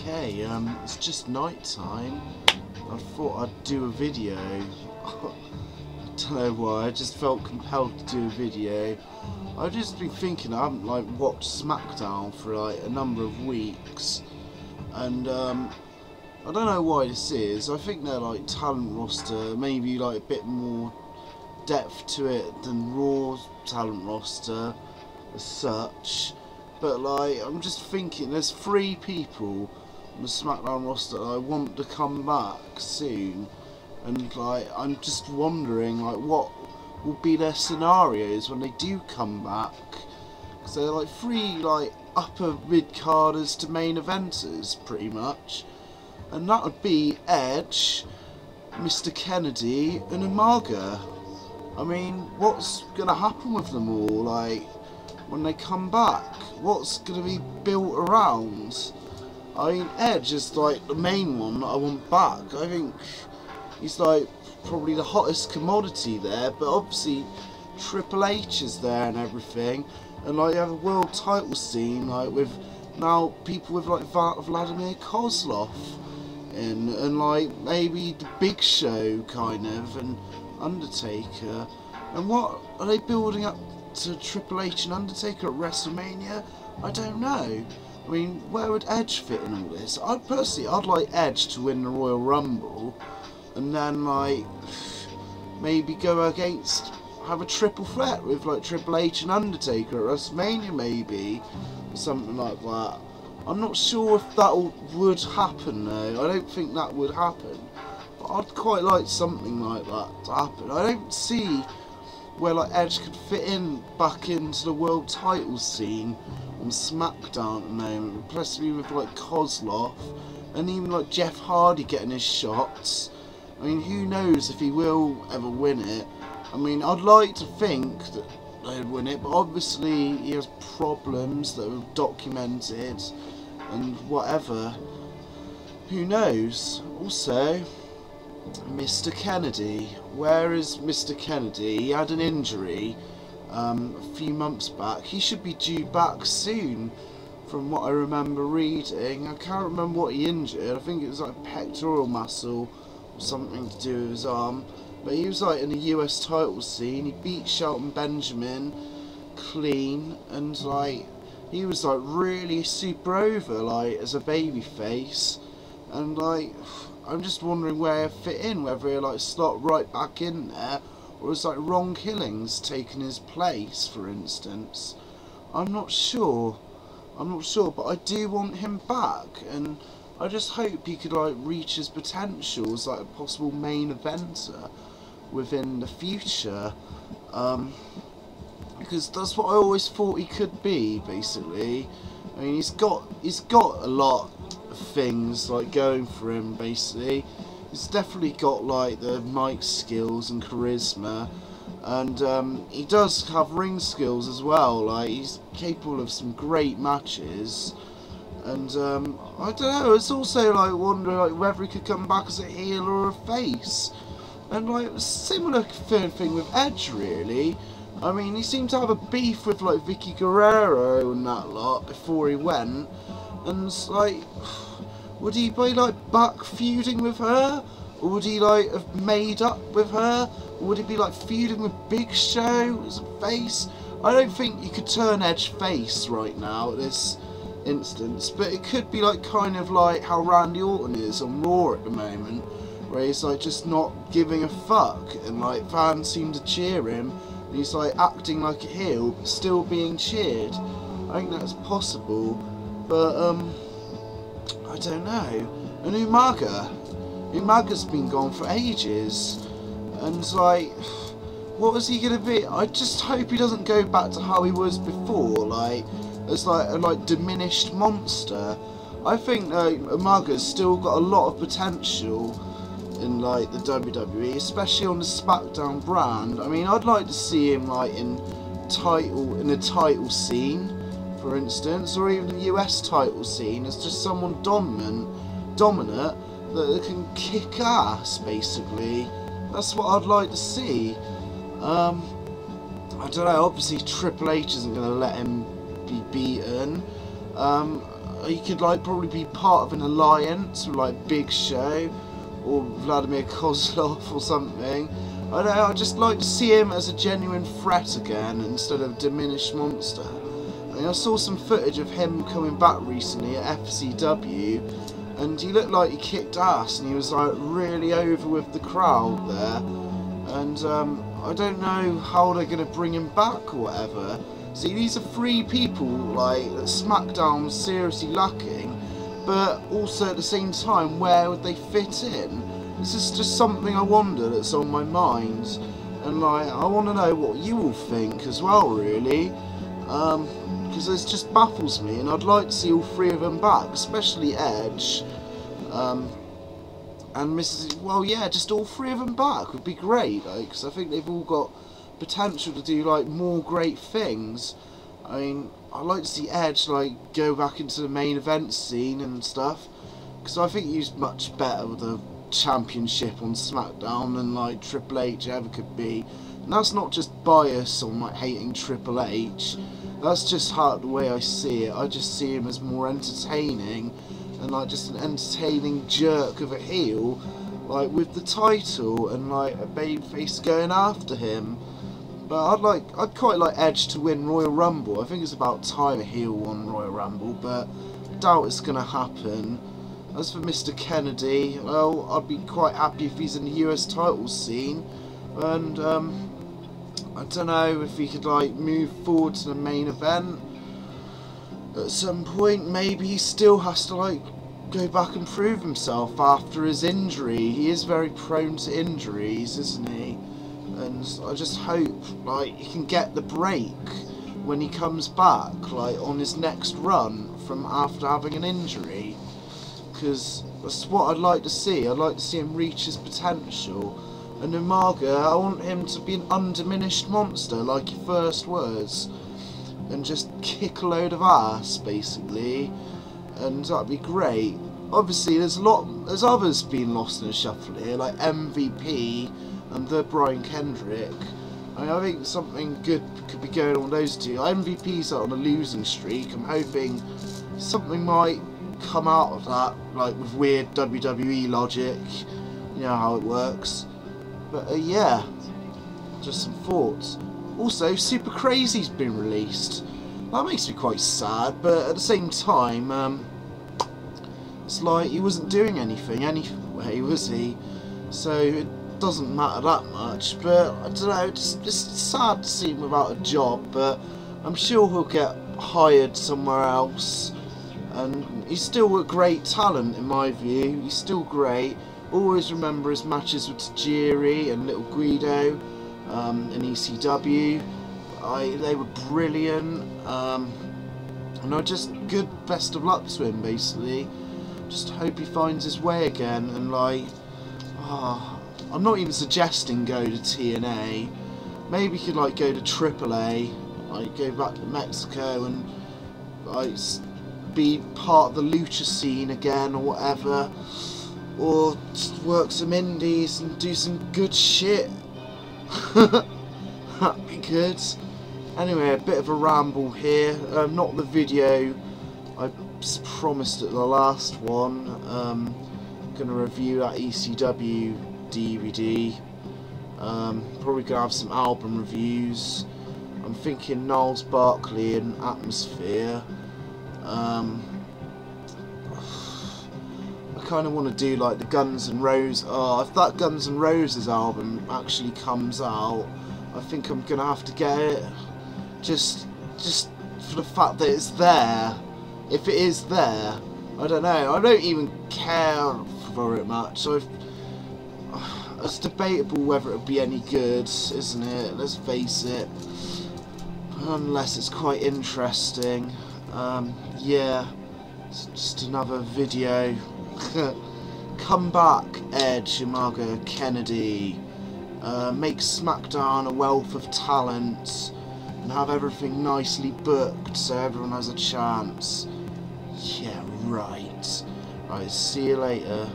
Okay, it's just night time. I thought I'd do a video. I don't know why, I just felt compelled to do a video. I've just been thinking, I haven't watched Smackdown for a number of weeks, and I don't know why this is. I think their talent roster maybe a bit more depth to it than Raw's talent roster as such. But I'm just thinking, there's 3 people on the Smackdown roster that I want to come back soon, and I'm just wondering what will be their scenarios when they do come back, because they're 3 upper mid-carders to main eventers pretty much, and that would be Edge, Mr. Kennedy and Umaga. I mean, what's gonna happen with them all when they come back? What's going to be built around? I mean, Edge is the main one that I want back. I think he's probably the hottest commodity there, but obviously Triple H is there and everything, and you have a world title scene with now people with Vladimir Kozlov and maybe the Big Show kind of, and Undertaker. And what are they building up to Triple H and Undertaker at WrestleMania? I don't know. I mean, where would Edge fit in all this? I'd like Edge to win the Royal Rumble, and then maybe go against, have a triple threat with Triple H and Undertaker at WrestleMania maybe, or something like that. I'm not sure if that would happen though. I don't think that would happen, but I'd quite like something like that to happen. I don't see where Edge could fit in back into the world title scene on SmackDown at the moment, especially with Kozlov and even Jeff Hardy getting his shots. I mean, who knows if he will ever win it. I mean, I'd like to think that they'd win it, but obviously he has problems that are documented and whatever. Who knows? Also, Mr. Kennedy. Where is Mr. Kennedy? He had an injury a few months back. He should be due back soon, from what I remember reading. I can't remember what he injured. I think it was pectoral muscle or something to do with his arm. But he was in the US title scene. He beat Shelton Benjamin clean, and he was really super over as a baby face, and I'm just wondering where he fit in, whether he'll slot right back in there, or is Ron Killings taking his place, for instance. I'm not sure, but I do want him back, and I just hope he could reach his potential as a possible main eventer within the future, because that's what I always thought he could be, basically. I mean, he's got a lot of things going for him, basically. He's definitely got the mic skills and charisma, and he does have ring skills as well. He's capable of some great matches, and I don't know, it's also wondering whether he could come back as a heel or a face, and similar thing with Edge, really. I mean, he seemed to have a beef with Vicky Guerrero and that lot before he went, and would he be back feuding with her, or would he have made up with her, or would he be feuding with Big Show as a face? I don't think you could turn Edge face right now at this instance, but it could be kind of how Randy Orton is on Raw at the moment, where he's just not giving a fuck, and fans seem to cheer him. And he's acting like a heel, but still being cheered. I think that's possible, but I don't know. And Umaga's been gone for ages, and what is he gonna be? I just hope he doesn't go back to how he was before, as a diminished monster. I think Umaga's still got a lot of potential in the WWE, especially on the Smackdown brand. I mean, I'd like to see him in the title scene, for instance, or even the US title scene, as just someone dominant that can kick ass, basically. That's what I'd like to see. I don't know, obviously Triple H isn't going to let him be beaten. he could like probably be part of an alliance with like Big Show or Vladimir Kozlov or something. I don't know, I'd just like to see him as a genuine threat again instead of a diminished monster. I mean, I saw some footage of him coming back recently at FCW, and he looked like he kicked ass, and he was like really over with the crowd there. And I don't know how they're going to bring him back or whatever. See, these are three people like that SmackDown's seriously lacking, but also at the same time, where would they fit in? This is just something I wonder that's on my mind, and like I want to know what you all think as well, really, because it just baffles me, and I'd like to see all three of them back, especially Edge, and Mrs. Well, yeah, just all three of them back would be great, like, because I think they've all got potential to do like more great things. I mean, I'd like to see Edge like go back into the main event scene and stuff, because I think he's much better with a championship on SmackDown than like Triple H ever could be. And that's not just bias on like hating Triple H, that's just how the way I see it. I just see him as more entertaining and like just an entertaining jerk of a heel, like with the title and like a babyface going after him. But I'd quite like Edge to win Royal Rumble. I think it's about time a heel won Royal Rumble, but I doubt it's gonna happen. As for Mr. Kennedy, well, I'd be quite happy if he's in the US title scene, and I don't know if he could like move forward to the main event at some point. Maybe he still has to like go back and prove himself after his injury. He is very prone to injuries, isn't he? And I just hope like he can get the break when he comes back, like on his next run from after having an injury. Because that's what I'd like to see. I'd like to see him reach his potential. And Umaga, I want him to be an undiminished monster, like your first words, and just kick a load of ass, basically. And that'd be great. Obviously, there's others being lost in the shuffle here, like MVP and the Brian Kendrick. I mean, I think something good could be going on with those two. MVP's on a losing streak. I'm hoping something might come out of that, like with weird WWE logic, you know how it works. But yeah, just some thoughts. Also, Super Crazy's been released. That makes me quite sad, but at the same time, it's like he wasn't doing anything anyway, was he? So it doesn't matter that much. But I don't know, it's sad to see him without a job, but I'm sure he'll get hired somewhere else. And he's still a great talent in my view. He's still great. Always remember his matches with Tajiri and Little Guido in ECW. They were brilliant. And I just good best of luck to him, basically. Just hope he finds his way again. And like, I'm not even suggesting go to TNA. Maybe he could like go to AAA, like go back to Mexico and like be part of the lucha scene again or whatever, or just work some indies and do some good shit. That'd be good. Anyway, a bit of a ramble here, not the video I promised at the last one. Gonna review that ECW DVD, probably gonna have some album reviews. I'm thinking Niles Barkley and Atmosphere. I kind of want to do like the Guns N' Roses. If that Guns N' Roses album actually comes out, I think I'm gonna have to get it. Just for the fact that it's there. If it is there, I don't know. I don't even care for it much. So it's debatable whether it'll be any good, isn't it? Let's face it. Unless it's quite interesting. Yeah, it's just another video. Come back, Edge, Umaga, Kennedy. Make SmackDown a wealth of talent and have everything nicely booked so everyone has a chance. Yeah, right. Right, see you later.